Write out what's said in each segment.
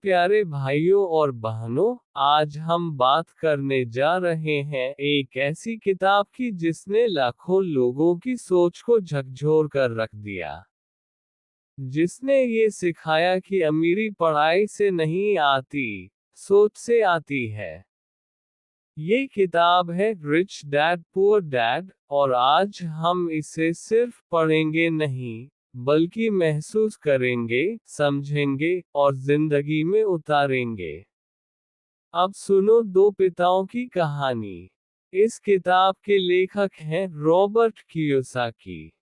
प्यारे भाइयों और बहनों, आज हम बात करने जा रहे हैं एक ऐसी किताब की जिसने लाखों लोगों की सोच को झकझोर कर रख दिया। जिसने ये सिखाया कि अमीरी पढ़ाई से नहीं आती, सोच से आती है। ये किताब है रिच डैड पुअर डैड, और आज हम इसे सिर्फ पढ़ेंगे नहीं, बल्कि महसूस करेंगे, समझेंगे और जिंदगी में उतारेंगे। अब सुनो दो पिताओं की कहानी। इस किताब के लेखक हैं रॉबर्ट कियोसाकी।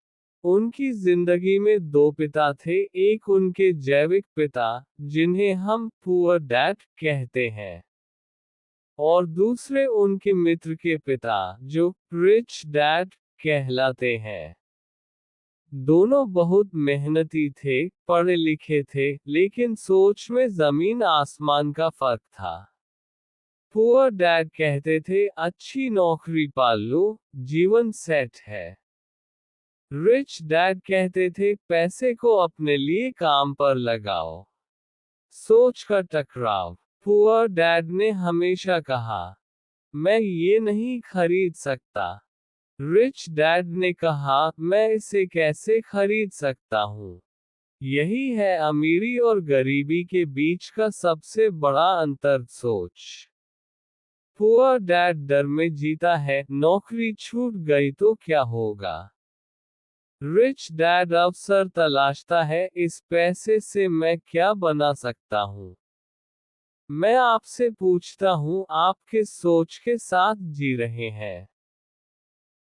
उनकी जिंदगी में दो पिता थे, एक उनके जैविक पिता, जिन्हें हम पुअर डैड कहते हैं, और दूसरे उनके मित्र के पिता, जो रिच डैड कहलाते हैं। दोनों बहुत मेहनती थे, पढ़े लिखे थे, लेकिन सोच में जमीन आसमान का फर्क था। पुअर डैड कहते थे अच्छी नौकरी पाल लो, जीवन सेट है। रिच डैड कहते थे पैसे को अपने लिए काम पर लगाओ। सोच का टकराव। पुअर डैड ने हमेशा कहा, मैं ये नहीं खरीद सकता। रिच डैड ने कहा, मैं इसे कैसे खरीद सकता हूँ। यही है अमीरी और गरीबी के बीच का सबसे बड़ा अंतर, सोच। पुअर डैड डर में जीता है, नौकरी छूट गई तो क्या होगा। रिच डैड अवसर तलाशता है, इस पैसे से मैं क्या बना सकता हूँ। मैं आपसे पूछता हूँ, आप किस सोच के साथ जी रहे हैं?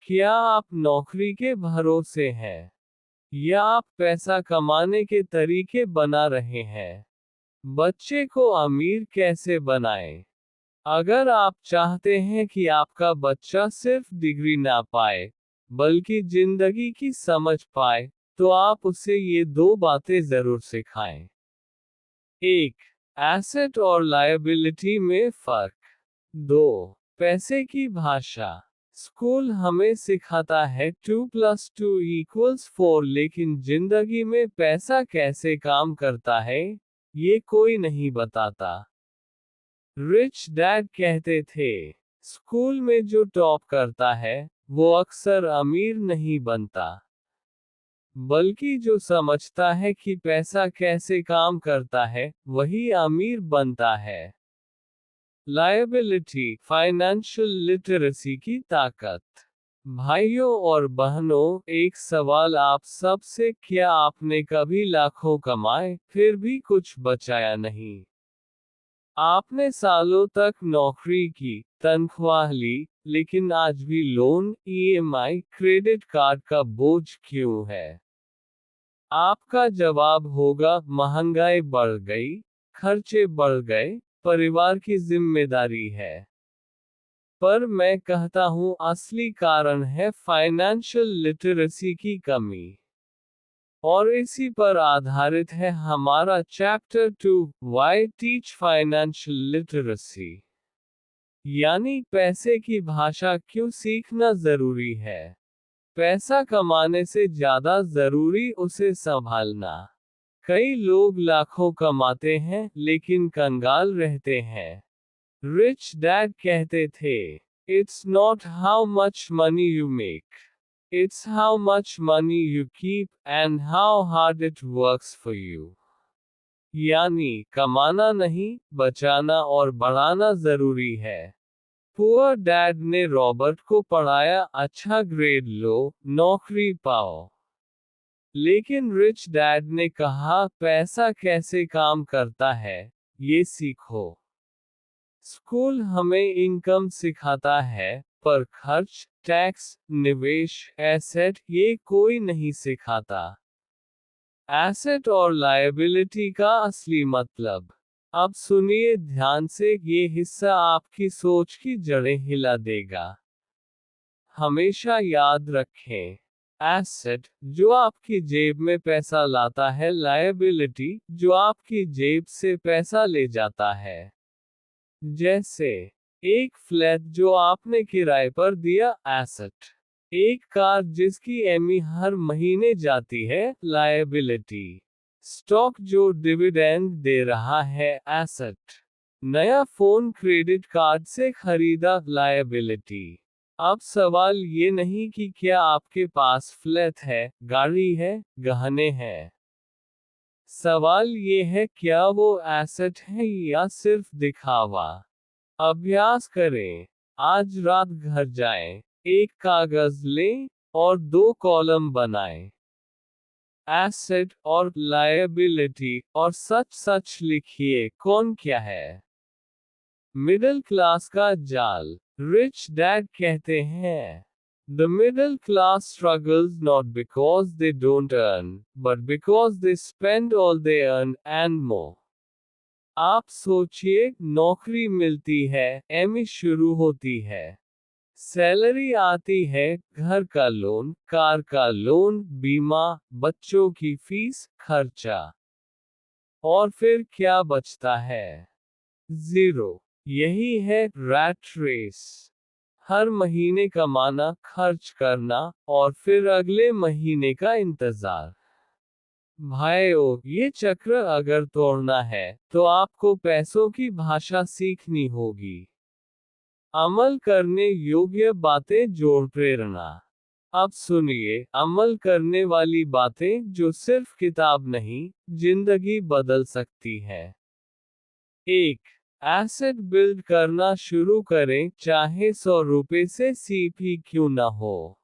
क्या आप नौकरी के भरोसे हैं, या आप पैसा कमाने के तरीके बना रहे हैं? बच्चे को अमीर कैसे बनाएं? अगर आप चाहते हैं कि आपका बच्चा सिर्फ डिग्री ना पाए, बल्कि जिंदगी की समझ पाए, तो आप उसे ये दो बातें जरूर सिखाएं। 1. एसेट और लायबिलिटी में फर्क। 2. पैसे की भाषा। स्कूल हमें सिखाता है 2+2=4, लेकिन जिंदगी में पैसा कैसे काम करता है, ये कोई नहीं बताता। रिच डैड कहते थे, स्कूल में जो टॉप करता है, वो अक्सर अमीर नहीं बनता, बल्कि जो समझता है कि पैसा कैसे काम करता है, वही अमीर बनता है। लायबिलिटी, फाइनेंशियल लिटरेसी की ताकत। भाइयों और बहनों, एक सवाल आप सब से, क्या आपने कभी लाखों कमाए, फिर भी कुछ बचाया नहीं? आपने सालों तक नौकरी की, तनख्वाह ली, लेकिन आज भी लोन, ईएमआई, क्रेडिट कार्ड का बोझ क्यों है? आपका जवाब होगा, महंगाई बढ़ गई, खर्चे बढ़ गए, परिवार की जिम्मेदारी है। पर मैं कहता हूँ असली कारण है फाइनेंशियल लिटरेसी की कमी। और इसी पर आधारित है हमारा chapter 2, why teach financial literacy. यानी पैसे की भाषा क्यों सीखना जरूरी है। पैसा कमाने से ज्यादा जरूरी उसे संभालना। कई लोग लाखों कमाते हैं, लेकिन कंगाल रहते हैं। रिच डैड कहते थे, it's not how much money you make, it's how much money you keep, and how hard it works for you. यानी कमाना नहीं, बचाना और बढ़ाना जरूरी है। पुअर डैड ने रॉबर्ट को पढ़ाया, अच्छा ग्रेड लो, नौकरी पाओ। लेकिन रिच डैड ने कहा, पैसा कैसे काम करता है, ये सीखो। स्कूल हमें इनकम सिखाता है, पर खर्च, टैक्स, निवेश, एसेट, ये कोई नहीं सिखाता। एसेट और लायबिलिटी का असली मतलब। अब सुनिए ध्यान से, ये हिस्सा आपकी सोच की जड़ें हिला देगा। हमेशा याद रखें, एसेट जो आपकी जेब में पैसा लाता है, लायबिलिटी जो आपकी जेब से पैसा ले जाता है। जैसे एक फ्लैट जो आपने किराए पर दिया, एसेट। एक कार जिसकी ईएमआई हर महीने जाती है, लायबिलिटी। स्टॉक जो डिविडेंड दे रहा है, एसेट। नया फोन क्रेडिट कार्ड से खरीदा, लायबिलिटी। अब सवाल ये नहीं कि क्या आपके पास फ्लैट है, गाड़ी है, गहने हैं। सवाल ये है क्या वो एसेट है या सिर्फ दिखावा। अभ्यास करें। आज रात घर जाएं, एक कागज लें और 2 कॉलम बनाएं। एसेट और लायबिलिटी, और सच सच लिखिए कौन क्या है। मिडिल क्लास का जाल। रिच डैड कहते हैं, The middle class struggles not because they don't earn, but because they spend all they earn, and more. आप सोचिए, नौकरी मिलती है, एमई शुरू होती है, सैलरी आती है, घर का लोन, कार का लोन, बीमा, बच्चों की फीस, खर्चा। और फिर क्या बचता है? जीरो। यही है रैट रेस। हर महीने कमाना, खर्च करना, और फिर अगले महीने का इंतजार। भाइयों, ये चक्र अगर तोड़ना है, तो आपको पैसों की भाषा सीखनी होगी। अमल करने योग्य बातें जोड़ प्रेरणा। अब सुनिए, अमल करने वाली बातें जो सिर्फ किताब नहीं, जिंदगी बदल सकती है। 1. एसेट बिल्ड करना शुरू करें, चाहे 100 रुपए से सीपी क्यों ना हो।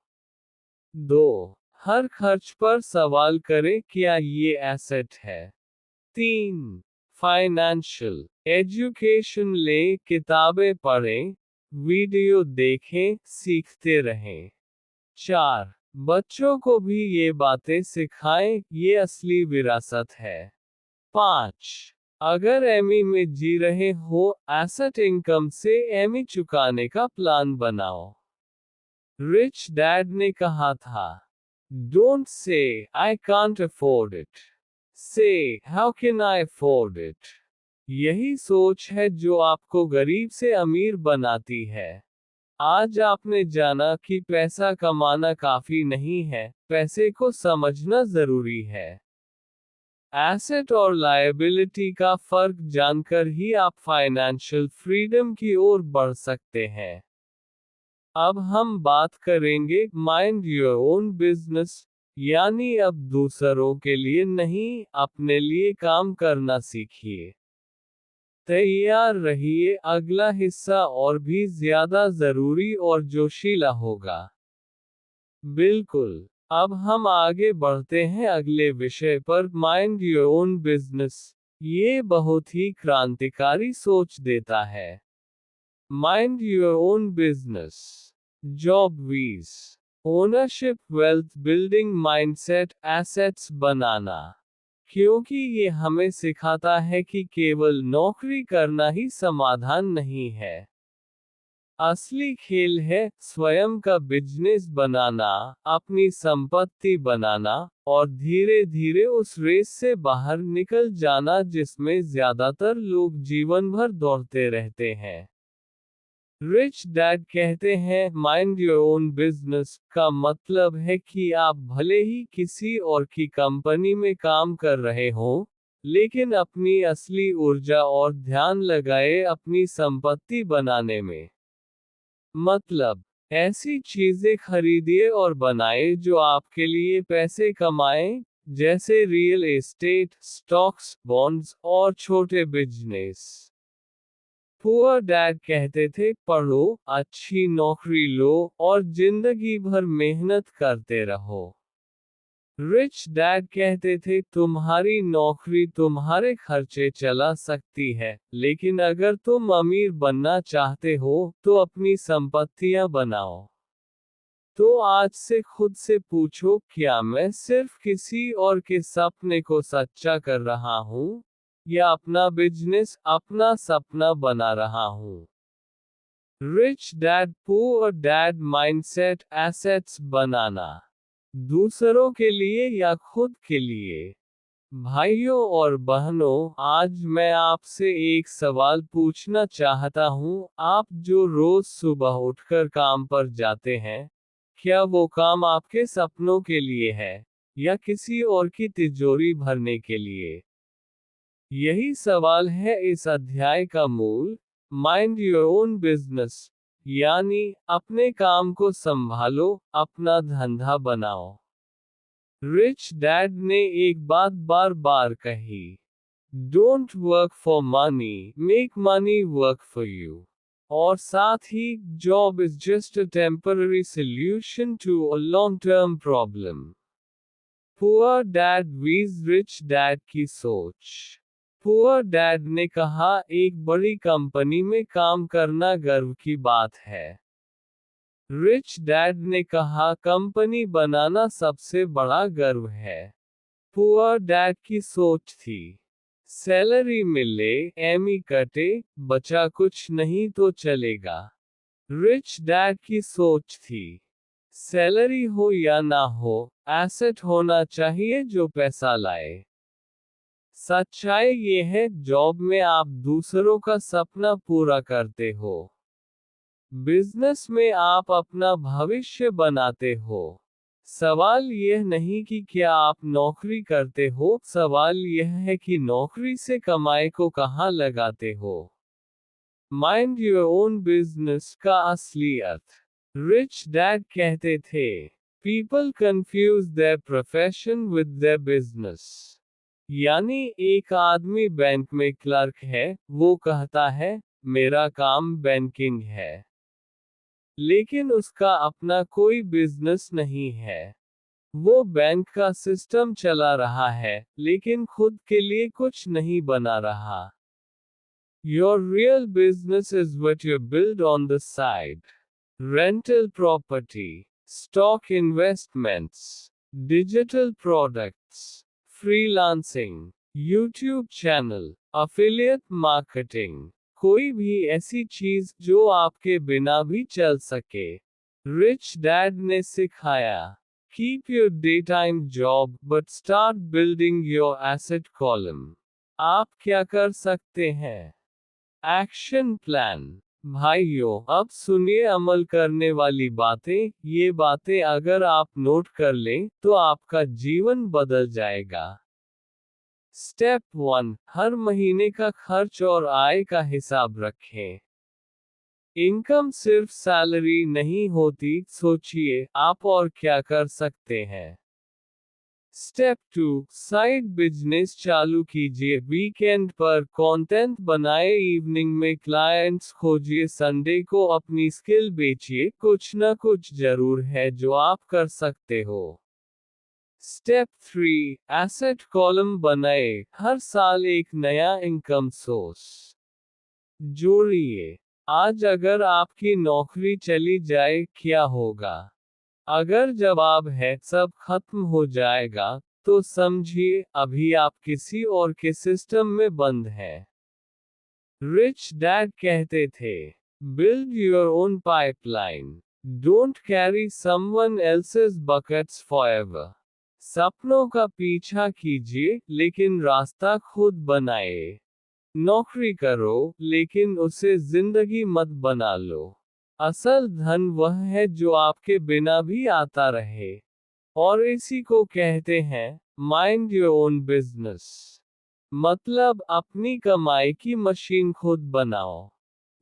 2. हर खर्च पर सवाल करें, क्या ये एसेट है। 3. फाइनेंशियल एजुकेशन लें, किताबें पढ़ें, वीडियो देखें, सीखते रहें। 4. बच्चों को भी ये बातें सिखाएं, ये असली विरासत है। 5. अगर एमई में जी रहे हो, एसेट इनकम से एमई चुकाने का प्लान बनाओ। रिच डैड ने कहा था, don't say I can't afford it, say how can I afford it. यही सोच है जो आपको गरीब से अमीर बनाती है। आज आपने जाना कि पैसा कमाना काफी नहीं है, पैसे को समझना जरूरी है। एसेट और लायबिलिटी का फर्क जानकर ही आप फाइनेंशियल फ्रीडम की ओर बढ़ सकते हैं। अब हम बात करेंगे माइंड योर ओन बिजनेस, यानी अब दूसरों के लिए नहीं, अपने लिए काम करना सीखिए। तैयार रहिए, अगला हिस्सा और भी ज्यादा जरूरी और जोशीला होगा। बिल्कुल। अब हम आगे बढ़ते हैं अगले विषय पर, माइंड योर ओन बिजनेस। ये बहुत ही क्रांतिकारी सोच देता है। Mind your own business. Job vs. Ownership, wealth building mindset, assets बनाना। क्योंकि ये हमें सिखाता है कि केवल नौकरी करना ही समाधान नहीं है। असली खेल है स्वयं का बिजनेस बनाना, अपनी संपत्ति बनाना, और धीरे धीरे उस रेस से बाहर निकल जाना जिसमें ज्यादातर लोग जीवन भर दौड़ते रहते हैं। रिच डैड कहते हैं, माइंड योर ओन बिजनेस का मतलब है कि आप भले ही किसी और की कंपनी में काम कर रहे हों, लेकिन अपनी असली ऊर्जा और ध्यान लगाए अपनी संपत्ति बनाने में। मतलब, ऐसी चीजें खरीदिए और बनाए जो आपके लिए पैसे कमाएं, जैसे रियल एस्टेट, स्टॉक्स, बॉन्ड्स, और छोटे बिजनेस। पुअर डैड कहते थे, पढ़ो, अच्छी नौकरी लो, और जिंदगी भर मेहनत करते रहो। रिच डैड कहते थे, तुम्हारी नौकरी तुम्हारे खर्चे चला सकती है, लेकिन अगर तुम अमीर बनना चाहते हो, तो अपनी संपत्तियां बनाओ। तो आज से खुद से पूछो, क्या मैं सिर्फ किसी और के सपने को सच्चा कर रहा हूं, या अपना बिजनेस, अपना सपना बना रहा हूं। Rich dad poor dad mindset, assets बनाना। दूसरों के लिए या खुद के लिए। भाइयों और बहनों, आज मैं आपसे एक सवाल पूछना चाहता हूँ, आप जो रोज सुबह उठकर काम पर जाते हैं, क्या वो काम आपके सपनों के लिए है, या किसी और की तिजोरी भरने के लिए? यही सवाल है इस अध्याय का मूल। माइंड योर ओन बिजनेस, यानी अपने काम को संभालो, अपना धंधा बनाओ। रिच डैड ने एक बात बार बार कही, don't work for money, make money work for you. और साथ ही, job is just a temporary solution to a long term problem. Poor dad vs rich dad की सोच। पुअर डैड ने कहा, एक बड़ी कंपनी में काम करना गर्व की बात है। रिच डैड ने कहा, कंपनी बनाना सबसे बड़ा गर्व है। पुअर डैड की सोच थी, सैलरी मिले, एमी कटे, बचा कुछ नहीं तो चलेगा। रिच डैड की सोच थी, सैलरी हो या ना हो, एसेट होना चाहिए जो पैसा लाए। सच्चाई ये है, जॉब में आप दूसरों का सपना पूरा करते हो। बिजनेस में आप अपना भविष्य बनाते हो। सवाल यह नहीं कि क्या आप नौकरी करते हो, सवाल यह है कि नौकरी से कमाई को कहाँ लगाते हो। माइंड योर ओन बिजनेस का असली अर्थ। रिच डैड कहते थे, people confuse their profession with their business. यानी एक आदमी बैंक में क्लर्क है, वो कहता है, मेरा काम बैंकिंग है। लेकिन उसका अपना कोई बिजनेस नहीं है। वो बैंक का सिस्टम चला रहा है, लेकिन खुद के लिए कुछ नहीं बना रहा। Your real business is what you build on the side. Rental property, stock investments, digital products, freelancing, YouTube channel, affiliate marketing, कोई भी ऐसी चीज जो आपके बिना भी चल सके। रिच डैड ने सिखाया, keep your day time job but start building your asset column. आप क्या कर सकते हैं? Action plan. भाइयों, अब सुनिए अमल करने वाली बातें। ये बातें अगर आप नोट कर लें, तो आपका जीवन बदल जाएगा। स्टेप 1, हर महीने का खर्च और आय का हिसाब रखें। इनकम सिर्फ सैलरी नहीं होती, सोचिए आप और क्या कर सकते हैं। स्टेप 2, साइड बिजनेस चालू कीजिए। वीकेंड पर कंटेंट बनाए, इवनिंग में क्लाइंट्स खोजिए, संडे को अपनी स्किल बेचिए। कुछ न कुछ जरूर है जो आप कर सकते हो। स्टेप 3, एसेट कॉलम बनाए, हर साल एक नया इनकम सोर्स जोड़िए। आज अगर आपकी नौकरी चली जाए, क्या होगा? अगर जवाब है सब खत्म हो जाएगा, तो समझिए अभी आप किसी और के सिस्टम में बंद हैं। रिच डैड कहते थे, build your own pipeline, don't carry someone else's buckets forever. सपनों का पीछा कीजिए, लेकिन रास्ता खुद बनाए। नौकरी करो, लेकिन उसे जिंदगी मत बना लो। असल धन वह है जो आपके बिना भी आता रहे। और इसी को कहते हैं, माइंड योर ओन बिजनेस। मतलब अपनी कमाई की मशीन खुद बनाओ।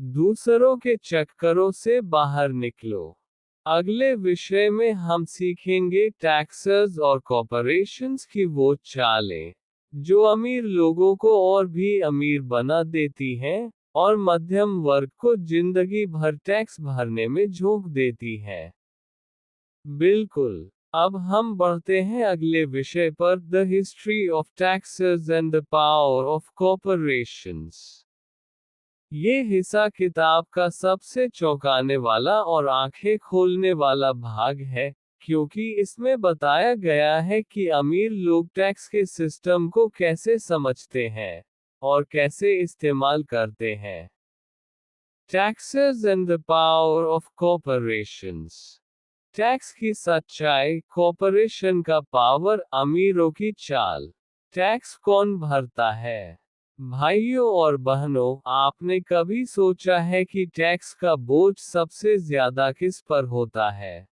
दूसरों के चक्करों से बाहर निकलो। अगले विषय में हम सीखेंगे टैक्सेस और कॉर्पोरेशंस की वो चालें, जो अमीर लोगों को और भी अमीर बना देती हैं, और मध्यम वर्ग को जिंदगी भर टैक्स भरने में झोंक देती हैं। बिल्कुल। अब हम बढ़ते हैं अगले विषय पर, the history of taxes and the power of corporations. ये हिस्सा किताब का सबसे चौंकाने वाला और आंखें खोलने वाला भाग है, क्योंकि इसमें बताया गया है कि अमीर लोग टैक्स के सिस्टम को कैसे समझते हैं और कैसे इस्तेमाल करते हैं। Taxes and the power of corporations. Tax की सच्चाई, कॉर्पोरेशन का पावर, अमीरों की चाल। टैक्स कौन भरता है? भाइयों और बहनों, आपने कभी सोचा है कि टैक्स का बोझ सबसे ज्यादा किस पर होता है?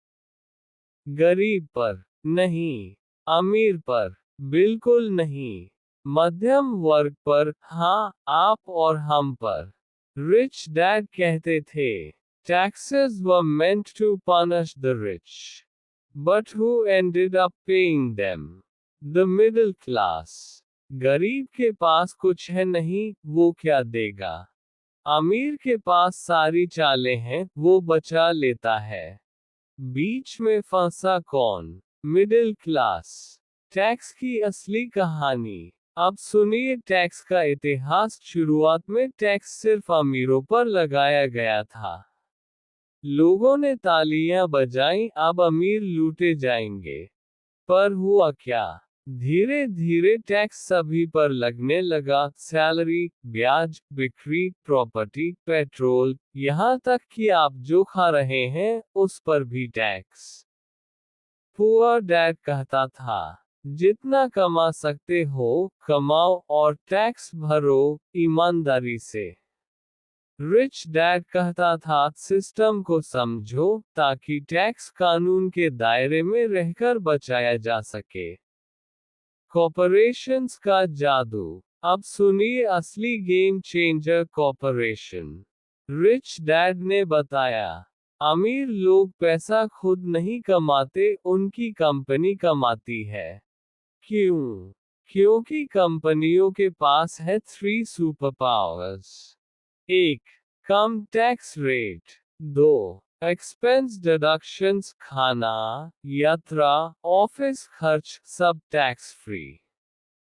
गरीब पर नहीं, अमीर पर बिल्कुल नहीं। मध्यम वर्ग पर, हाँ, आप और हम पर। रिच डैड कहते थे, taxes were meant to punish the rich. But who ended up paying them? The middle class. गरीब के पास कुछ है नहीं, वो क्या देगा? अमीर के पास सारी चालें हैं, वो बचा लेता है। बीच में फंसा कौन? Middle class. टैक्स की असली कहानी। अब सुनिए टैक्स का इतिहास। शुरुआत में टैक्स सिर्फ अमीरों पर लगाया गया था। लोगों ने तालियां बजाईं, अब अमीर लूटे जाएंगे। पर हुआ क्या? धीरे धीरे टैक्स सभी पर लगने लगा। सैलरी, ब्याज, बिक्री, प्रॉपर्टी, पेट्रोल, यहाँ तक कि आप जो खा रहे हैं उस पर भी टैक्स। पुअर डैड कहता था, जितना कमा सकते हो कमाओ और टैक्स भरो ईमानदारी से। रिच डैड कहता था, सिस्टम को समझो ताकि टैक्स कानून के दायरे में रहकर बचाया जा सके। कॉर्पोरेशंस का जादू। अब सुनिए असली game changer corporation. Rich dad ने बताया, अमीर लोग पैसा खुद नहीं कमाते, उनकी कंपनी कमाती है। क्यों? क्योंकि कंपनियों के पास है 3 सुपर पावर्स। 1. कम टैक्स रेट। 2. एक्सपेंस डिडक्शंस, खाना, यात्रा, ऑफिस खर्च सब टैक्स फ्री।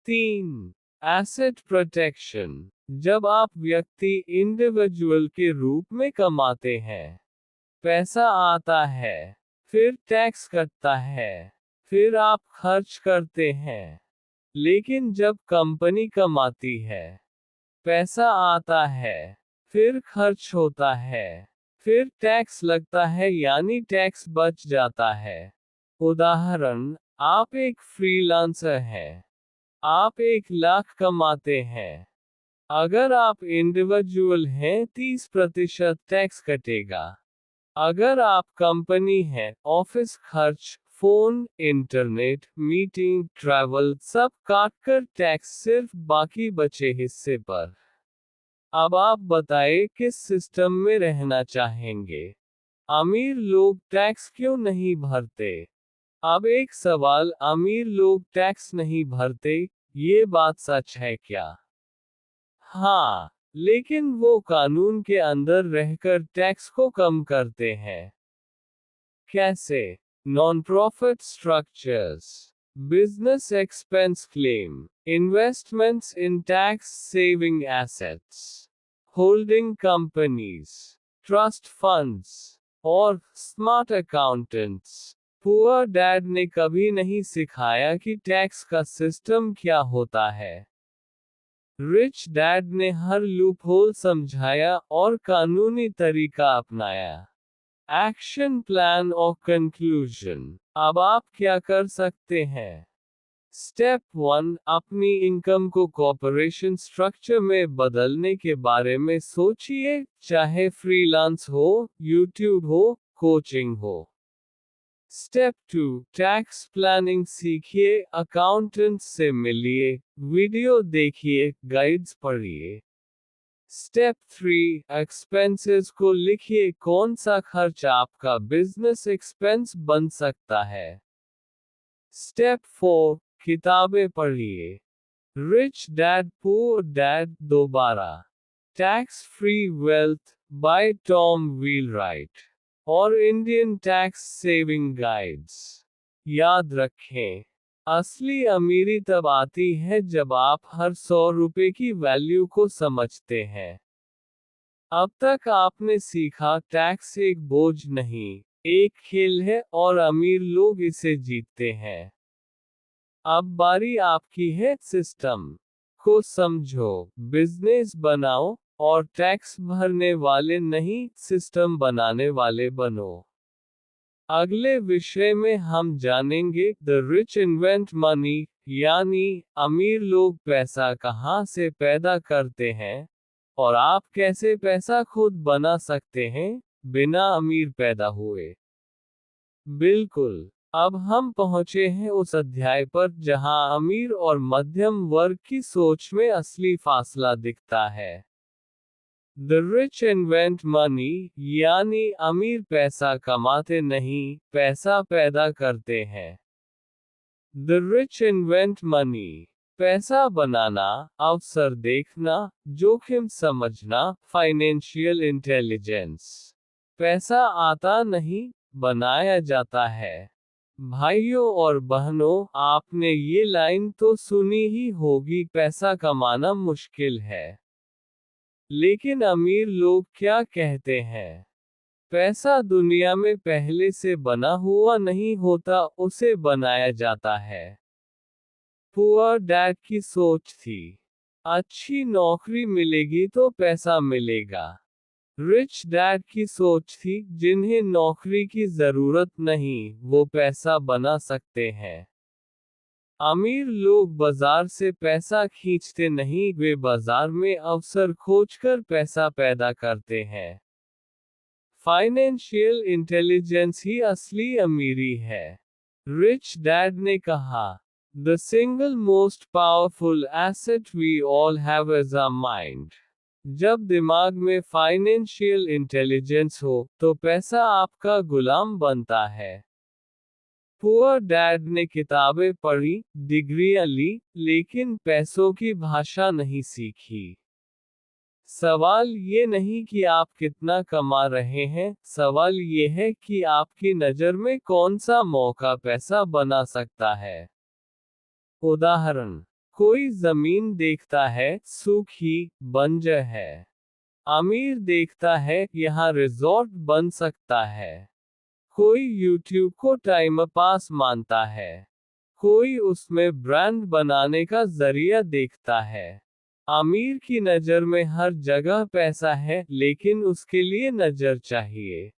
3. Asset protection. जब आप व्यक्ति इंडिविजुअल के रूप में कमाते हैं, पैसा आता है, फिर टैक्स कटता है, फिर आप खर्च करते हैं। लेकिन जब कंपनी कमाती है, पैसा आता है, फिर खर्च होता है, फिर टैक्स लगता है, यानी टैक्स बच जाता है। उदाहरण, आप एक फ्रीलांसर हैं। आप 1 लाख कमाते हैं। अगर आप इंडिविजुअल हैं 30% टैक्स कटेगा। अगर आप कंपनी हैं, ऑफिस खर्च, फोन, इंटरनेट, मीटिंग, ट्रैवल सब काटकर टैक्स सिर्फ बाकी बचे हिस्से पर। अब आप बताएं किस सिस्टम में रहना चाहेंगे? अमीर लोग टैक्स क्यों नहीं भरते? अब एक सवाल, अमीर लोग टैक्स नहीं भरते, ये बात सच है क्या? हाँ, लेकिन वो कानून के अंदर रहकर टैक्स को कम करते हैं। कैसे? Non profit structures, business expense claim, investments in tax saving assets, holding companies, trust funds और स्मार्ट अकाउंटेंट्स। पुअर डैड ने कभी नहीं सिखाया कि टैक्स का सिस्टम क्या होता है। रिच डैड ने हर लूपहोल समझाया और कानूनी तरीका अपनाया। एक्शन प्लान और कंक्लूजन। अब आप क्या कर सकते हैं? स्टेप 1, अपनी इनकम को कॉर्पोरेशन स्ट्रक्चर में बदलने के बारे में सोचिए, चाहे फ्रीलांस हो, यूट्यूब हो, कोचिंग हो। स्टेप 2, टैक्स प्लानिंग सीखिए, अकाउंटेंट से मिलिए, वीडियो देखिए, गाइड्स पढ़िए। स्टेप 3, एक्सपेंसेस को लिखिए, कौन सा खर्च आपका बिजनेस एक्सपेंस बन सकता है। स्टेप 4, किताबें पढ़िए। रिच डैड पुअर डैड दोबारा, tax free wealth by Tom Wheelwright और इंडियन टैक्स सेविंग गाइड्स। याद रखें, असली अमीरी तब आती है जब आप हर 100 रुपए की वैल्यू को समझते हैं। अब तक आपने सीखा, टैक्स एक बोझ नहीं, एक खेल है और अमीर लोग इसे जीतते हैं। अब बारी आपकी है, सिस्टम को समझो, बिजनेस बनाओ और टैक्स भरने वाले नहीं, सिस्टम बनाने वाले बनो। अगले विषय में हम जानेंगे द रिच इन्वेंट मनी, यानी अमीर लोग पैसा कहां से पैदा करते हैं और आप कैसे पैसा खुद बना सकते हैं बिना अमीर पैदा हुए। बिल्कुल। अब हम पहुंचे हैं उस अध्याय पर जहां अमीर और मध्यम वर्ग की सोच में असली फासला दिखता है। द रिच इन्वेंट मनी, यानी अमीर पैसा कमाते नहीं, पैसा पैदा करते हैं। द रिच इन्वेंट मनी, पैसा बनाना, अवसर देखना, जोखिम समझना, फाइनेंशियल इंटेलिजेंस। पैसा आता नहीं, बनाया जाता है। भाइयों और बहनों, आपने ये लाइन तो सुनी ही होगी, पैसा कमाना मुश्किल है। लेकिन अमीर लोग क्या कहते हैं? पैसा दुनिया में पहले से बना हुआ नहीं होता, उसे बनाया जाता है। पुअर डैड की सोच थी। अच्छी नौकरी मिलेगी तो पैसा मिलेगा। रिच डैड की सोच थी, जिन्हें नौकरी की जरूरत नहीं, वो पैसा बना सकते हैं। अमीर लोग बाजार से पैसा खींचते नहीं, वे बाजार में अवसर खोजकर पैसा पैदा करते हैं। फाइनेंशियल इंटेलिजेंस ही असली अमीरी है। रिच डैड ने कहा, the single most powerful asset we all have is a mind. जब दिमाग में फाइनेंशियल इंटेलिजेंस हो, तो पैसा आपका गुलाम बनता है। पुअर डैड ने किताबें पढ़ी, डिग्रियां ली, लेकिन पैसों की भाषा नहीं सीखी। सवाल ये नहीं कि आप कितना कमा रहे हैं, सवाल ये है कि आपकी नज़र में कौन सा मौका पैसा बना सकता है। उदाहरण, कोई जमीन देखता है, सूखी, बंजर है। अमीर देखता है, यहाँ रिजॉर्ट बन सकता है। कोई यूट्यूब को टाइम पास मानता है। कोई उसमें ब्रांड बनाने का जरिया देखता है। अमीर की नज़र में हर जगह पैसा है, लेकिन उसके लिए नज़र चाहिए।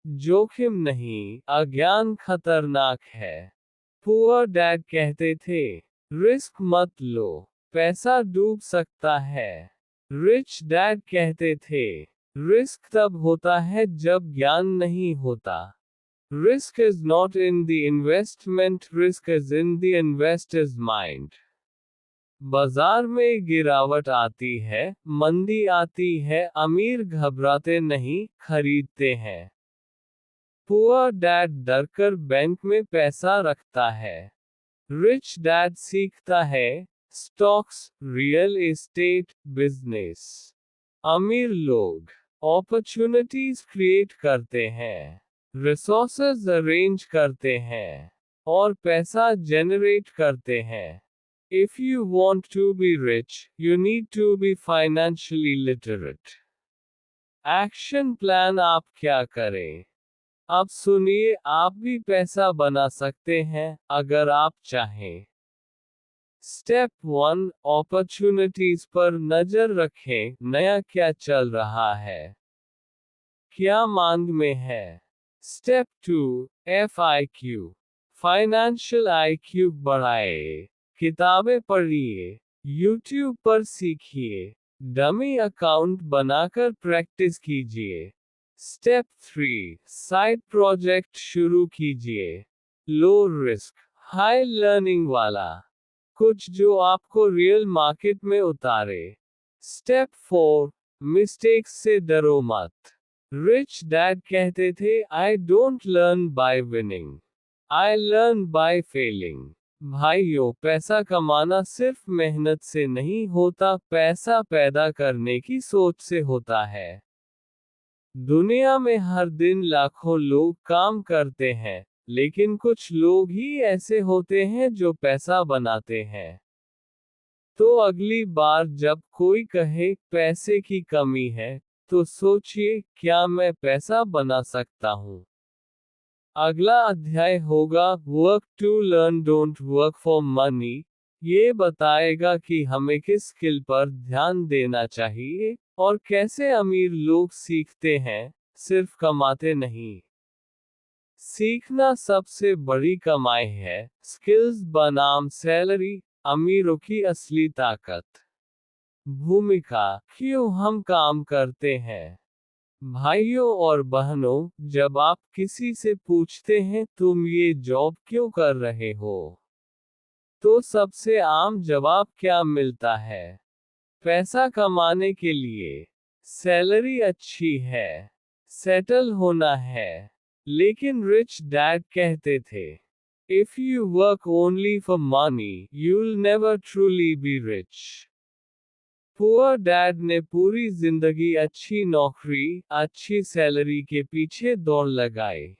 जोखिम नहीं, अज्ञान खतरनाक है। पुअर डैड कहते थे, रिस्क मत लो, पैसा डूब सकता है। रिच डैड कहते थे, रिस्क तब होता है जब ज्ञान नहीं होता। Risk is not in the investment, risk is in the investor's mind. बाजार में गिरावट आती है, मंदी आती है, अमीर घबराते नहीं, खरीदते हैं। पुअर डैड डरकर बैंक में पैसा रखता है। रिच डैड सीखता है, स्टॉक्स, रियल एस्टेट, बिजनेस। अमीर लोग अपॉर्चुनिटीज क्रिएट करते हैं, रिसोर्सेज अरेंज करते हैं, और पैसा जनरेट करते हैं। If you want to be rich, you need to be financially literate. Action plan, आप क्या करें? अब सुनिए, आप भी पैसा बना सकते हैं, अगर आप चाहें। स्टेप 1, अपॉर्चुनिटीज पर नजर रखें, नया क्या चल रहा है, क्या मांग में है। स्टेप 2, FIQ, फाइनेंशियल IQ बढ़ाए। किताबें पढ़िए, YouTube पर सीखिए, डमी अकाउंट बनाकर प्रैक्टिस कीजिए। स्टेप 3, साइड प्रोजेक्ट शुरू कीजिए। लो रिस्क, हाई लर्निंग वाला, कुछ जो आपको रियल मार्केट में उतारे। स्टेप 4, मिस्टेक्स से डरो मत। रिच डैड कहते थे, I don't learn by winning, I learn by failing. भाइयों, पैसा कमाना सिर्फ मेहनत से नहीं होता, पैसा पैदा करने की सोच से होता है। दुनिया में हर दिन लाखों लोग काम करते हैं, लेकिन कुछ लोग ही ऐसे होते हैं जो पैसा बनाते हैं। तो अगली बार जब कोई कहे पैसे की कमी है, तो सोचिए, क्या मैं पैसा बना सकता हूँ? अगला अध्याय होगा work to learn don't work for money. ये बताएगा कि हमें किस स्किल पर ध्यान देना चाहिए, और कैसे अमीर लोग सीखते हैं, सिर्फ कमाते नहीं। सीखना सबसे बड़ी कमाई है, स्किल्स बनाम सैलरी, अमीरों की असली ताकत। भूमिका, क्यों हम काम करते हैं। भाइयों और बहनों, जब आप किसी से पूछते हैं तुम ये जॉब क्यों कर रहे हो, तो सबसे आम जवाब क्या मिलता है? पैसा कमाने के लिए। सैलरी अच्छी है। सेटल होना है। लेकिन रिच डैड कहते थे, if you work only for money, you'll never truly be rich. Poor dad ने पूरी जिंदगी अच्छी नौकरी, अच्छी सैलरी के पीछे दौड़ लगाई।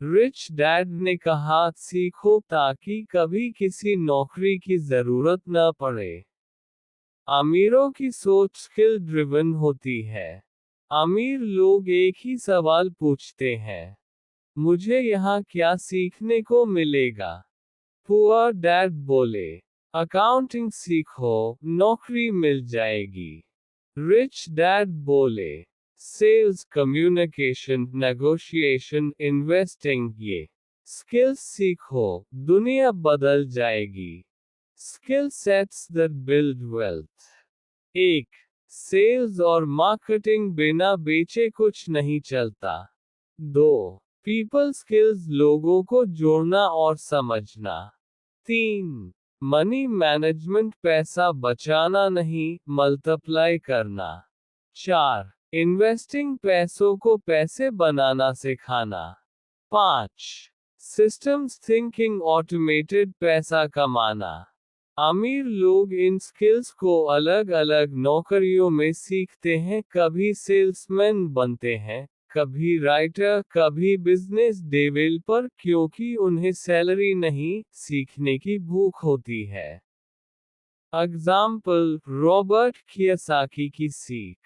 रिच डैड ने कहा, सीखो ताकि कभी किसी नौकरी की जरूरत न पड़े। अमीरों की सोच स्किल ड्रिवन होती है। अमीर लोग एक ही सवाल पूछते हैं, मुझे यहाँ क्या सीखने को मिलेगा? पुअर डैड बोले, अकाउंटिंग सीखो, नौकरी मिल जाएगी। रिच डैड बोले, सेल्स, कम्युनिकेशन, नेगोशिएशन, इन्वेस्टिंग, ये स्किल्स सीखो, दुनिया बदल जाएगी। Skill sets that build wealth. 1. Sales और मार्केटिंग बिना बेचे कुछ नहीं चलता। 2. पीपल स्किल्स, लोगों को जोड़ना और समझना। 3. मनी मैनेजमेंट, पैसा बचाना नहीं, मल्टीप्लाई करना। 4. इन्वेस्टिंग, पैसों को पैसे बनाना सिखाना। 5. सिस्टम्स थिंकिंग, ऑटोमेटेड पैसा कमाना। अमीर लोग इन स्किल्स को अलग अलग नौकरियों में सीखते हैं, कभी सेल्समैन बनते हैं, कभी राइटर, कभी बिजनेस डेवलपर, क्योंकि उन्हें सैलरी नहीं, सीखने की भूख होती है। एग्जाम्पल, रॉबर्ट कियोसाकी की सीख।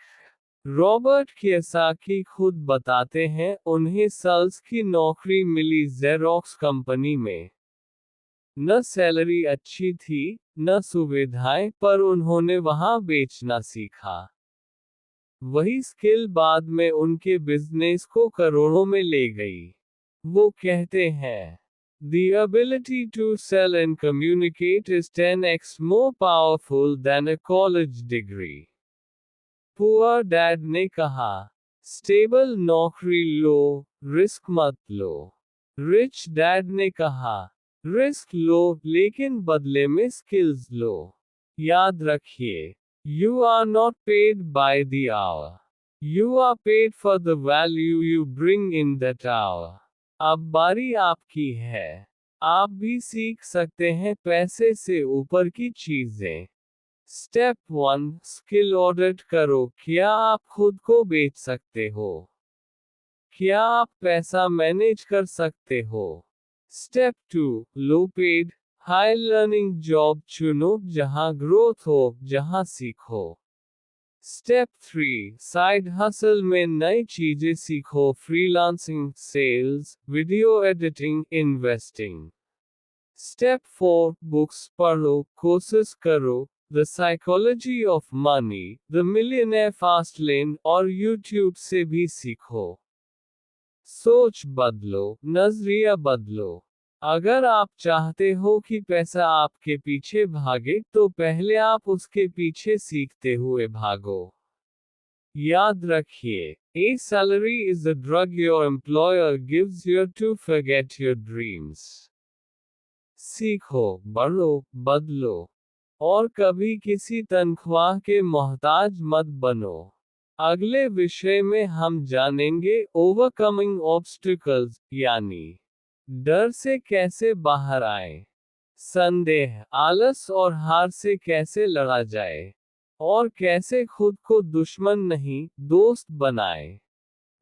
रॉबर्ट कियोसाकी खुद बताते हैं, उन्हें सेल्स की नौकरी मिली जेरोक्स कंपनी में। न सैलरी अच्छी थी, न सुविधाएं, पर उन्होंने वहां बेचना सीखा। वही स्किल बाद में उनके बिजनेस को करोड़ों में ले गई। वो कहते हैं, The ability to sell and communicate is 10x more powerful than a college degree. Poor dad ने कहा, स्टेबल नौकरी लो, रिस्क मत लो। रिच डैड ने कहा, रिस्क लो, लेकिन बदले में स्किल्स लो। याद रखिए, you are not paid by the hour, you are paid for the value you bring in that hour. अब बारी आपकी है। आप भी सीख सकते हैं पैसे से ऊपर की चीजें। स्टेप 1, स्किल ऑडिट करो, क्या आप खुद को बेच सकते हो? क्या आप पैसा मैनेज कर सकते हो? स्टेप 2, लो पेड, हाई लर्निंग जॉब चुनो, जहां ग्रोथ हो, जहां सीखो। स्टेप 3, साइड हसल में नई चीजें सीखो, freelancing, sales, video editing, investing. Step 4, books पढ़ो, कोर्सेस करो, the psychology of money, the millionaire fast lane, और यूट्यूब से भी सीखो। सोच बदलो, नजरिया बदलो। अगर आप चाहते हो कि पैसा आपके पीछे भागे, तो पहले आप उसके पीछे सीखते हुए भागो। याद रखिए, a salary is a drug your employer gives you to forget your dreams. सीखो, बढ़ो, बदलो, और कभी किसी तनख्वाह के मोहताज मत बनो। अगले विषय में हम जानेंगे ओवरकमिंग ऑब्स्टिकल्स, यानी डर से कैसे बाहर आए, संदेह, आलस और हार से कैसे लड़ा जाए, और कैसे खुद को दुश्मन नहीं, दोस्त बनाए।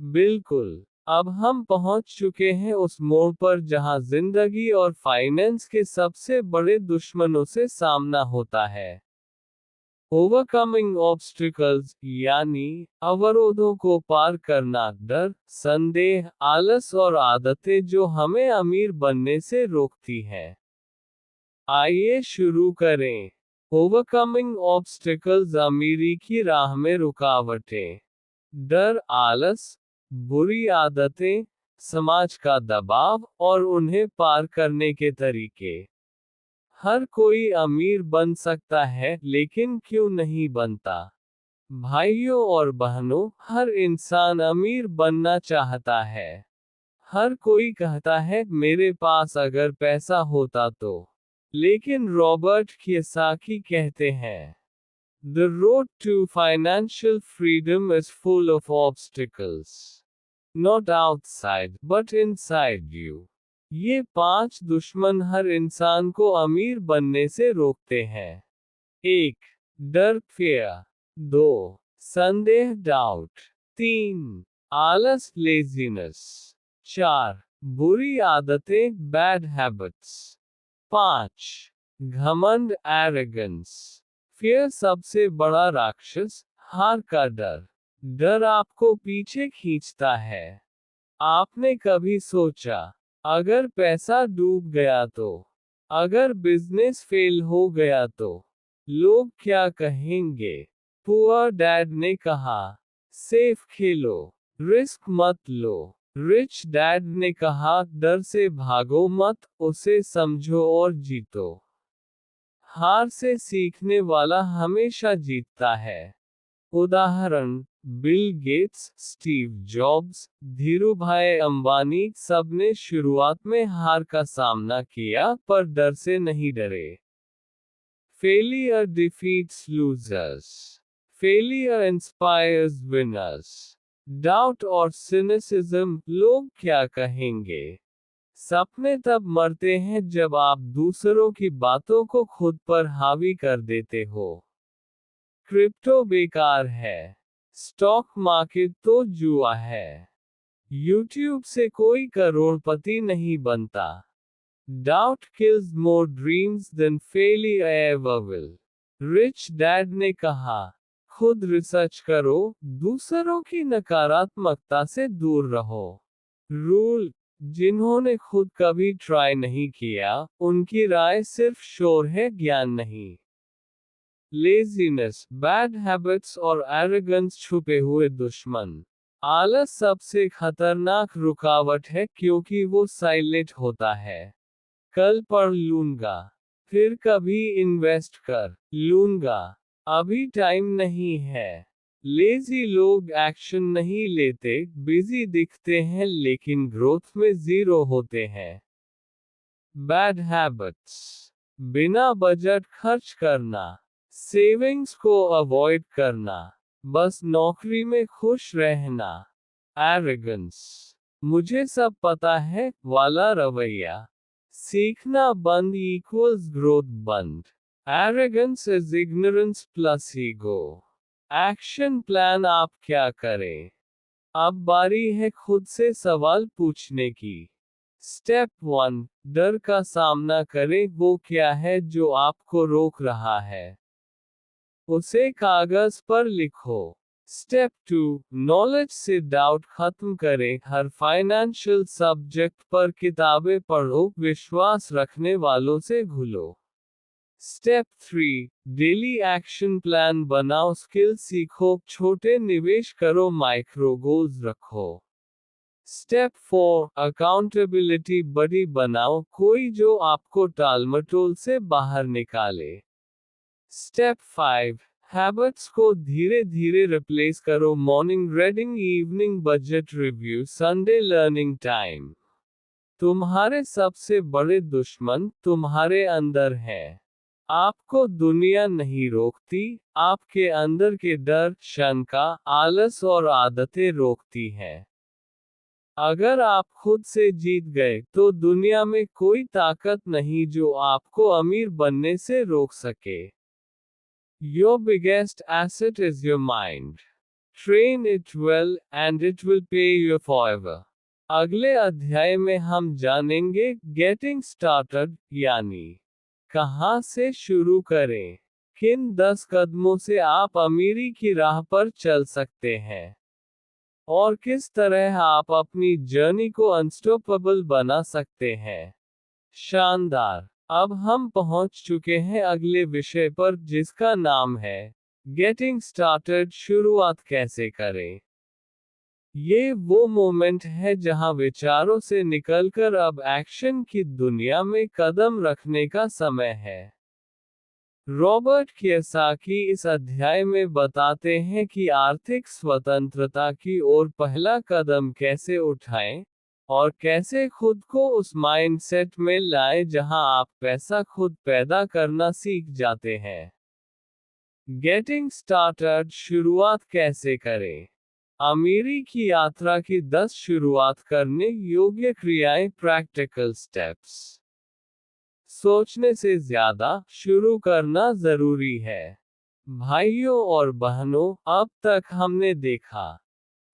बिल्कुल, अब हम पहुंच चुके हैं उस मोड़ पर जहां जिंदगी और फाइनेंस के सबसे बड़े दुश्मनों से सामना होता है। ओवरकमिंग ऑब्स्टिकल्स, यानी अवरोधों को पार करना, डर, संदेह, आलस और आदतें जो हमें अमीर बनने से रोकती हैं। आइए शुरू करें। ओवरकमिंग ऑब्स्टिकल्स, अमीरी की राह में रुकावटें। डर, आलस, बुरी आदतें, समाज का दबाव, और उन्हें पार करने के तरीके। हर कोई अमीर बन सकता है, लेकिन क्यों नहीं बनता? भाइयों और बहनों, हर इंसान अमीर बनना चाहता है। हर कोई कहता है मेरे पास अगर पैसा होता तो। लेकिन रॉबर्ट कियोसाकी कहते हैं, The road to financial freedom is full of obstacles. Not outside, but inside you. ये 5 दुश्मन हर इंसान को अमीर बनने से रोकते हैं। 1. डर fear. 2. संदेह डाउट. 3. आलस लेजीनेस. 4. बुरी आदतें बैड हैबिट्स. 5. घमंड एरोगेंस. फियर सबसे बड़ा राक्षस, हार का डर। डर आपको पीछे खींचता है। आपने कभी सोचा, अगर पैसा डूब गया तो? अगर बिजनेस फेल हो गया तो? लोग क्या कहेंगे? पुअर डैड ने कहा, सेफ खेलो, रिस्क मत लो। रिच डैड ने कहा, डर से भागो मत, उसे समझो और जीतो। हार से सीखने वाला हमेशा जीतता है। उदाहरण, Bill Gates, Steve jobs, Dhirubhai Ambani सबने शुरुआत में हार का सामना किया पर डर से नहीं डरे। Failure defeats losers, failure inspires winners. Doubt और सिनिसिज्म, लोग क्या कहेंगे? सपने तब मरते हैं जब आप दूसरों की बातों को खुद पर हावी कर देते हो। क्रिप्टो बेकार है। स्टॉक मार्केट तो जुआ है। यूट्यूब से कोई करोड़पति नहीं बनता। Doubt kills more dreams than failure ever will. Rich dad ने कहा, खुद रिसर्च करो, दूसरों की नकारात्मकता से दूर रहो। रूल, जिन्होंने खुद कभी ट्राई नहीं किया, उनकी राय सिर्फ शोर है, ज्ञान नहीं। लेजीनेस, बैड हैबिट्स और एरोगेंस छुपे हुए दुश्मन। आलस सबसे खतरनाक रुकावट है क्योंकि वो साइलेंट होता है। कल पढ़ लूंगा, फिर कभी इन्वेस्ट कर लूंगा, अभी टाइम नहीं है। लेजी लोग एक्शन नहीं लेते, बिजी दिखते हैं लेकिन ग्रोथ में जीरो होते हैं। बैड हैबिट्स, बिना बजट खर्च करना, सेविंग्स को अवॉइड करना, बस नौकरी में खुश रहना। एरोगेंस, मुझे सब पता है वाला रवैया। सीखना बंद इक्वल्स ग्रोथ बंद। Arrogance is ignorance plus ego. Action plan, आप क्या करें? अब बारी है खुद से सवाल पूछने की। स्टेप 1, डर का सामना करें, वो क्या है जो आपको रोक रहा है? उसे कागज पर लिखो। स्टेप 2, नॉलेज से डाउट खत्म करें, हर फाइनेंशियल सब्जेक्ट पर किताबें पढ़ो, विश्वास रखने वालों से घुलो। स्टेप 3, डेली एक्शन प्लान बनाओ, स्किल सीखो, छोटे निवेश करो, माइक्रो गोल्स रखो। स्टेप 4, अकाउंटेबिलिटी बड़ी बनाओ, कोई जो आपको टालमटोल से बाहर निकाले। स्टेप 5, हैबिट्स को धीरे धीरे रिप्लेस करो, morning reading, evening budget review, Sunday learning time. तुम्हारे सबसे बड़े दुश्मन तुम्हारे अंदर हैं। आपको दुनिया नहीं रोकती, आपके अंदर के डर, शंका, आलस और आदतें रोकती हैं। अगर आप खुद से जीत गए तो दुनिया में कोई ताकत नहीं जो आपको अमीर बनने से रोक सके। Your biggest asset is your mind. Train it well, and it will pay you forever. अगले अध्याय में हम जानेंगे गेटिंग स्टार्टेड, यानी कहाँ से शुरू करें, किन 10 कदमों से आप अमीरी की राह पर चल सकते हैं, और किस तरह आप अपनी जर्नी को अनस्टॉपेबल बना सकते हैं। शानदार! अब हम पहुंच चुके हैं अगले विषय पर, जिसका नाम है गेटिंग स्टार्टेड, शुरुआत कैसे करें। ये वो मोमेंट है जहां विचारों से निकलकर अब एक्शन की दुनिया में कदम रखने का समय है। रॉबर्ट कियोसाकी इस अध्याय में बताते हैं कि आर्थिक स्वतंत्रता की ओर पहला कदम कैसे उठाएं, और कैसे खुद को उस माइंडसेट में लाएं जहां आप पैसा खुद पैदा करना सीख जाते हैं। गेटिंग स्टार्टेड, शुरुआत कैसे करें? अमीरी की यात्रा की 10 शुरुआत करने योग्य क्रियाएं, प्रैक्टिकल स्टेप्स। सोचने से ज्यादा शुरू करना जरूरी है। भाइयों और बहनों, अब तक हमने देखा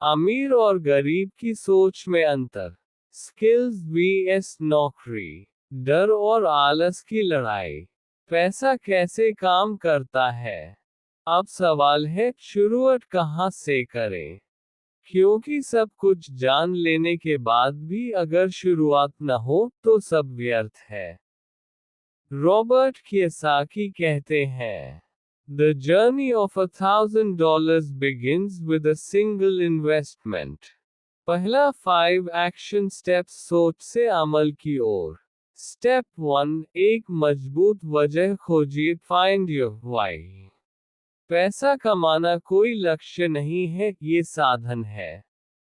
अमीर और गरीब की सोच में अंतर, स्किल्स vs नौकरी, डर और आलस की लड़ाई, पैसा कैसे काम करता है। अब सवाल है, शुरुआत कहाँ से करें? क्योंकि सब कुछ जान लेने के बाद भी अगर शुरुआत न हो तो सब व्यर्थ है। रॉबर्ट कियोसाकी कहते हैं, The journey of $1,000 begins with a single investment. पहला 5 एक्शन स्टेप्स, सोच से अमल की ओर। स्टेप 1, एक मजबूत वजह खोजिए, फाइंड योर वाई। पैसा कमाना कोई लक्ष्य नहीं है, ये साधन है।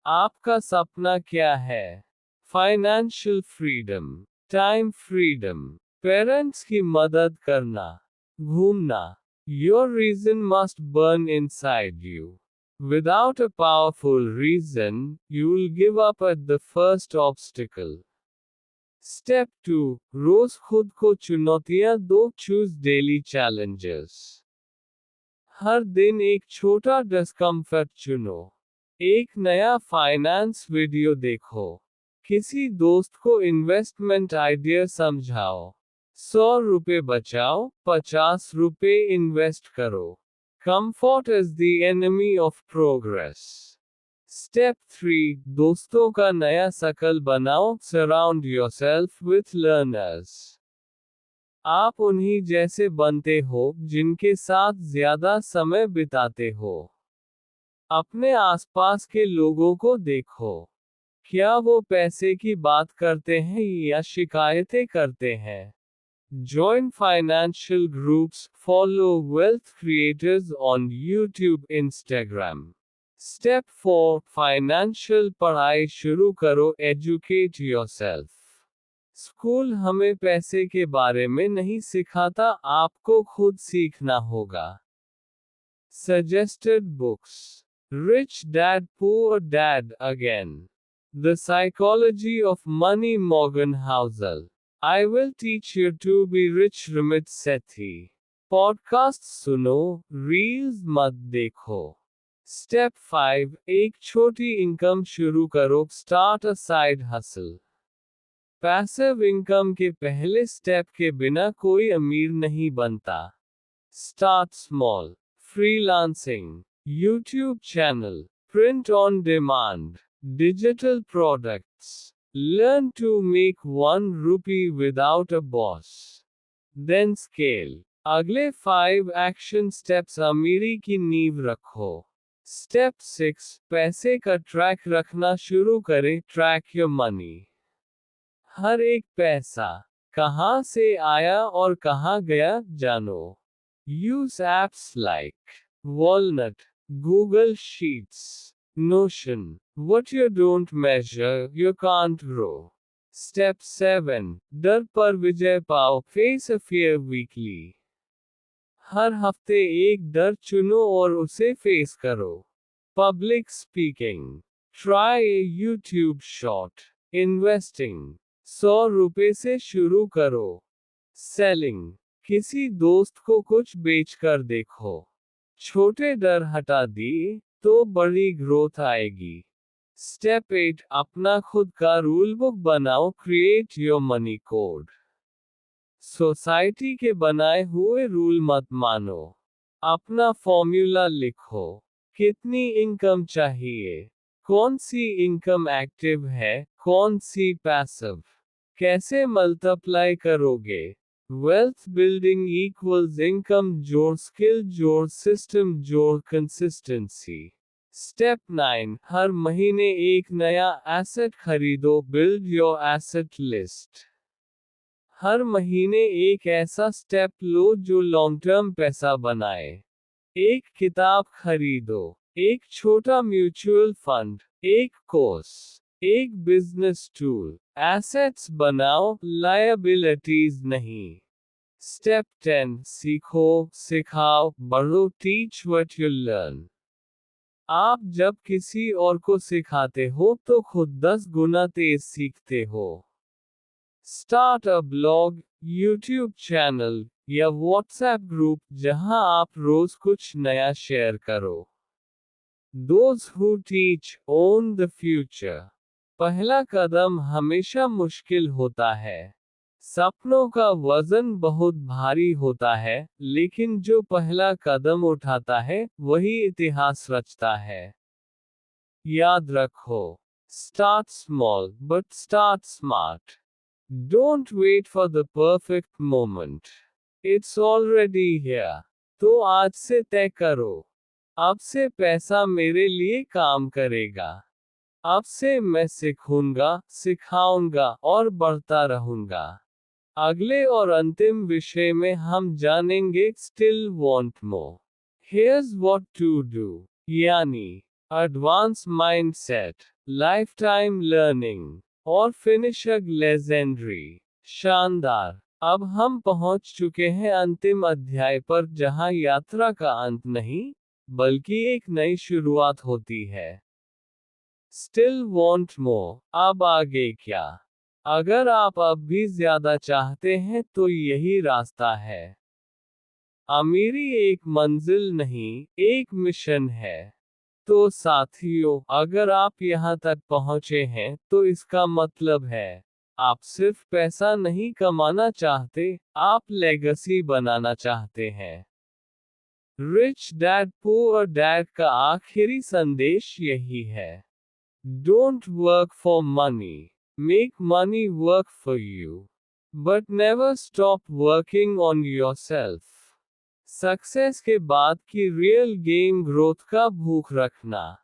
आपका सपना क्या है? Financial freedom, time freedom, parents की मदद करना, घूमना। Your reason must burn inside you. Without a powerful reason, you'll give up at the first obstacle. Step 2, रोज खुद को चुनौतियां दो, choose daily challenges. हर दिन एक छोटा डिस्कम्फर्ट चुनो। एक नया फाइनेंस वीडियो देखो। किसी दोस्त को इन्वेस्टमेंट आइडिया समझाओ। 100 रुपए बचाओ, 50 रुपए इन्वेस्ट करो। Comfort is the enemy of progress. Step 3, दोस्तों का नया सर्कल बनाओ, सराउंड योरसेल्फ विथ लर्नर्स। आप उन्हीं जैसे बनते हो जिनके साथ ज्यादा समय बिताते हो। अपने आसपास के लोगों को देखो, क्या वो पैसे की बात करते हैं या शिकायतें करते हैं। Join financial groups, follow wealth creators on YouTube, Instagram. Step 4, financial पढ़ाई शुरू करो, educate yourself. स्कूल हमें पैसे के बारे में नहीं सिखाता, आपको खुद सीखना होगा। Suggested books: Rich Dad Poor Dad Again, The Psychology of Money, Morgan Housel, I Will Teach You to Be Rich, Ramit Sethi. Podcast सुनो, रील्स मत देखो। स्टेप 5, एक छोटी इनकम शुरू करो, start a side hustle. Passive income के पहले स्टेप के बिना कोई अमीर नहीं बनता। Start small, freelancing, YouTube channel, print on demand, digital products. Learn to make 1 rupee without a boss. Then scale. अगले 5 एक्शन स्टेप्स, अमीरी की नींव रखो। स्टेप 6, पैसे का ट्रैक रखना शुरू करें, ट्रैक योर मनी। हर एक पैसा कहां से आया और कहां गया जानो। Use apps like walnut, Google sheets, notion. What you don't measure, you can't grow. Step 7, डर पर विजय पाओ, फेस अ फियर वीकली। हर हफ्ते एक डर चुनो और उसे फेस करो। पब्लिक स्पीकिंग, ट्राई ए यूट्यूब शॉर्ट। इन्वेस्टिंग, 100 रुपए से शुरू करो। सेलिंग, किसी दोस्त को कुछ बेचकर देखो। छोटे डर हटा दिए तो बड़ी ग्रोथ आएगी। स्टेप 8, अपना खुद का रूल बुक बनाओ, create your money code. Society के बनाए हुए रूल मत मानो। अपना फॉर्मूला लिखो। कितनी इनकम चाहिए, कौन सी इनकम एक्टिव है, कौन सी पैसिव, कैसे मल्टीप्लाई करोगे। वेल्थ बिल्डिंग इक्वल्स इनकम जोड़ स्किल जोड़ सिस्टम जोड़ कंसिस्टेंसी। स्टेप 9, हर महीने एक नया एसेट खरीदो, बिल्ड योर एसेट लिस्ट। हर महीने एक ऐसा स्टेप लो जो लॉन्ग टर्म पैसा बनाए। एक किताब खरीदो, एक छोटा म्यूचुअल फंड, एक कोर्स, एक बिजनेस टूल। एसेट्स बनाओ, लायबिलिटीज नहीं। स्टेप 10, सीखो, सिखाओ, बढ़ो, टीच व्हाट यू लर्न। आप जब किसी और को सिखाते हो तो खुद 10 गुना तेज सीखते हो। Start a blog, YouTube channel या व्हाट्सएप ग्रुप जहां आप रोज कुछ नया शेयर करो। Those who teach own the future। पहला कदम हमेशा मुश्किल होता है। सपनों का वजन बहुत भारी होता है, लेकिन जो पहला कदम उठाता है वही इतिहास रचता है। याद रखो, start small but start smart. Don't wait for the perfect moment, it's already here. तो आज से तय करो, अब से पैसा मेरे लिए काम करेगा। अब से मैं सीखूंगा, सिखाऊंगा और बढ़ता रहूंगा। अगले और अंतिम विषय में हम जानेंगे still want more. Here's what to do, यानी एडवांस माइंडसेट, लाइफटाइम लर्निंग और फिनिश अ लेजेंडरी। शानदार। अब हम पहुंच चुके हैं अंतिम अध्याय पर जहां यात्रा का अंत नहीं, बल्कि एक नई शुरुआत होती है। स्टिल वांट मोर, अब आगे क्या? अगर आप अब भी ज्यादा चाहते हैं तो यही रास्ता है। अमीरी एक मंजिल नहीं, एक मिशन है। तो साथियों, अगर आप यहाँ तक पहुँचे हैं तो इसका मतलब है आप सिर्फ पैसा नहीं कमाना चाहते, आप लेगेसी बनाना चाहते हैं। रिच डैड पुअर डैड का आखिरी संदेश यही है। Don't work for money, make money work for you. But never stop working on yourself. Success के बाद की रियल गेम ग्रोथ का भूख रखना।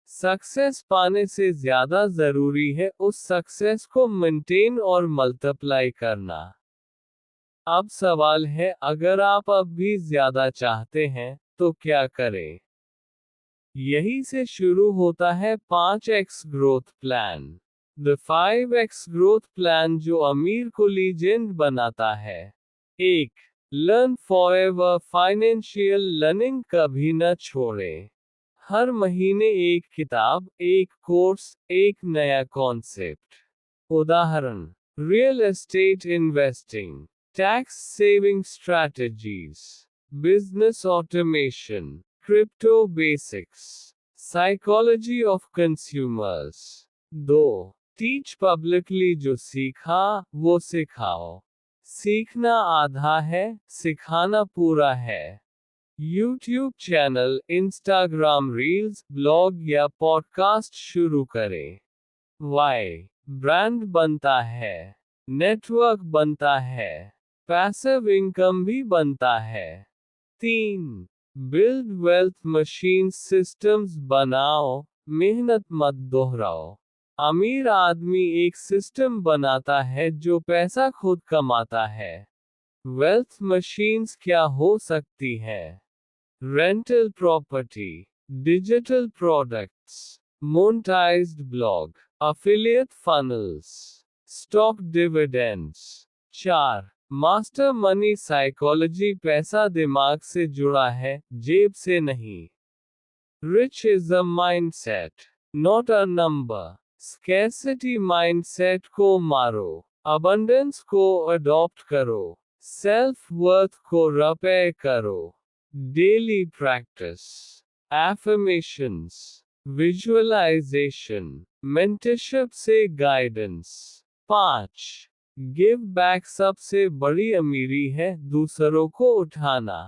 सक्सेस पाने से ज्यादा जरूरी है उस सक्सेस को मेंटेन और मल्टीप्लाई करना। अब सवाल है, अगर आप अब भी ज्यादा चाहते हैं तो क्या करें? यही से शुरू होता है 5x growth plan. The 5x growth plan जो अमीर को लीजेंड बनाता है। 1. लर्न फॉरएवर, फाइनेंशियल लर्निंग कभी न छोड़ें। हर महीने एक किताब, एक कोर्स, एक नया कॉन्सेप्ट। उदाहरण, real estate investing, tax saving strategies, business automation, crypto basics, psychology of consumers. 2. Teach publicly, जो सीखा वो सिखाओ। सीखना आधा है, सिखाना पूरा है। YouTube channel, Instagram reels, blog या पॉडकास्ट शुरू करें। वाई, ब्रांड बनता है, नेटवर्क बनता है, पैसिव इनकम भी बनता है। 3. बिल्ड वेल्थ मशीन, सिस्टम्स बनाओ, मेहनत मत दोहराओ। अमीर आदमी एक सिस्टम बनाता है जो पैसा खुद कमाता है। वेल्थ मशीन्स क्या हो सकती है? Rental property, digital products, monetised blog, affiliate funnels, stock dividends. 4. Master money psychology, पैसा दिमाग से जुड़ा है, जेब से नहीं। Rich is a mindset, not a number. Scarcity mindset को मारो, अबंडेंस को अडॉप्ट करो, सेल्फ वर्थ को रिपेयर करो। Daily practice, affirmations, visualisation, mentorship से गाइडेंस। 5. गिव बैक, सबसे बड़ी अमीरी है दूसरों को उठाना।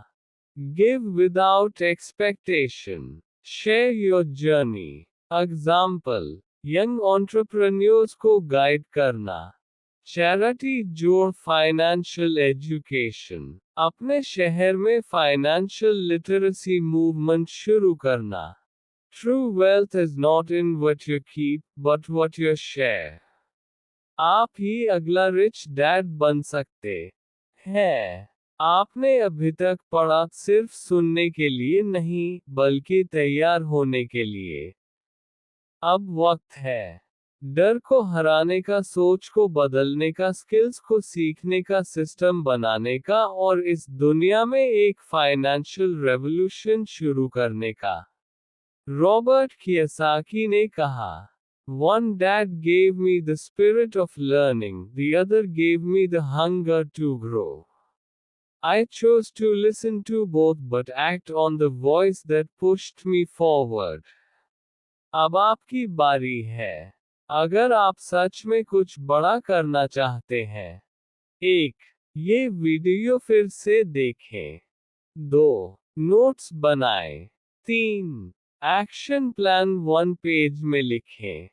Give without expectation, share your journey. Example, young entrepreneurs को गाइड करना। चैरिटी जोड़ फाइनेंशियल एजुकेशन, अपने शहर में फाइनेंशियल लिटरेसी मूवमेंट शुरू करना। True wealth is not in what you keep, but what you share. आप ही अगला रिच डैड बन सकते हैं। आपने अभी तक पढ़ा सिर्फ सुनने के लिए नहीं, बल्कि तैयार होने के लिए। अब वक्त है डर को हराने का, सोच को बदलने का, स्किल्स को सीखने का, सिस्टम बनाने का और इस दुनिया में एक फाइनेंशियल रेवोल्यूशन शुरू करने का। रॉबर्ट कियोसाकी ने कहा, One dad gave me the spirit of learning, the other gave me the hunger to grow. I chose to listen to both but act on the voice that pushed me forward. अब आपकी बारी है। अगर आप सच में कुछ बड़ा करना चाहते हैं, 1. ये वीडियो फिर से देखें। 2. नोट्स बनाएं। 3. एक्शन प्लान 1 पेज में लिखें।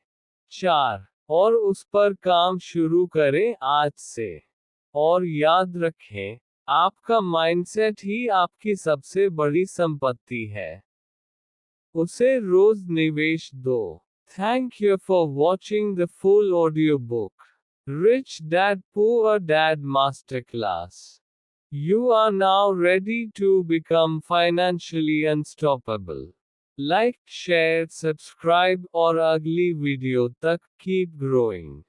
4. और उस पर काम शुरू करें आज से। और याद रखें, आपका माइंडसेट ही आपकी सबसे बड़ी संपत्ति है। उसे रोज निवेश दो। Thank you for watching the full audio book Rich Dad Poor Dad Masterclass. You are now ready to become financially unstoppable. Like, share, subscribe और अगली वीडियो तक keep growing.